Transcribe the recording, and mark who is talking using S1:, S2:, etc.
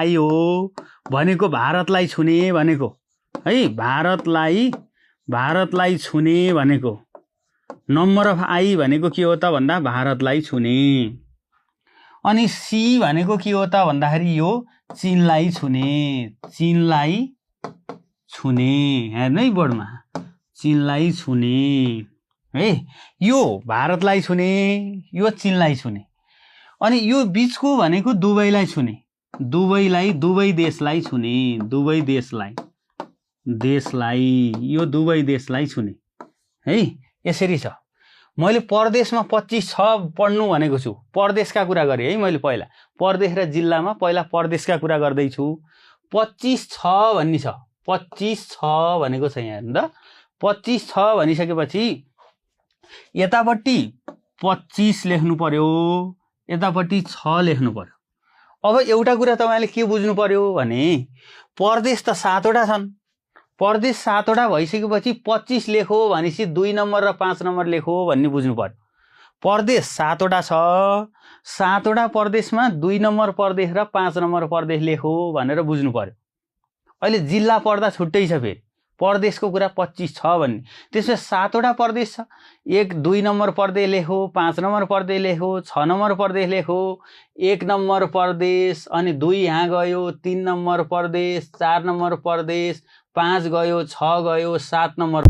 S1: I हो भनेको भारतलाई छुने भनेको है, भारतलाई छुने भनेको। नम्बर अफ आई भनेको के हो त भन्दा भारतलाई छुने। अनि सी भनेको के हो त भन्दाखेरि यो चीनलाई छुने, हेर्नु है बोर्डमा, चीनलाई छुने है। यो भारतलाई छुने, यो चीनलाई छुने। अनि यो बीचको भनेको दुबईलाई छुने, दुबई देशलाई छुने, यो दुबई देशलाई छुने है। यसरी छ। मैले परदेशमा 25 छ पढ्नु भनेको छु, परदेशका कुरा गरेँ है मैले। पहिला परदेश र जिल्लामा पहिला परदेशका कुरा गर्दैछु। 25 छ भन्ने छ, 25 छ भनेको छ यहाँ हेर्नु त। 25 छ भनिसकेपछि यतापट्टि 25 लेख्नु पर्यो, यतापट्टि 6 लेख्नु पर्यो। अब एउटा कुरा तपाईले के बुझ्नु पर्यो भने परदेश त 7 वटा छन्। परदेश 7 वटा भइसकेपछि 25 लेखो भनेपछि 2 नम्बर र 5 नम्बर लेखो भन्ने बुझ्नु पर्यो। परदेश 7 वटा छ, 7 वटा परदेशमा 2 नम्बर परदेश र 5 नम्बर परदेश लेखो भनेर बुझ्नु पर्यो। अहिले जिल्ला पढ्दा छुट्टै छ, फेरि परदेशको कुरा 25 छ भन्ने। त्यसमा 7 वटा परदेश छ, 1 2 नम्बर परदेश लेखो, 5 नम्बर परदेश लेखो, 6 नम्बर परदेश लेखो, 1 नम्बर परदेश, अनि 2 यहाँ गयो, 3 नम्बर परदेश, 4 नम्बर परदेश, 5 गयो, 6 गयो, 7 नम्बर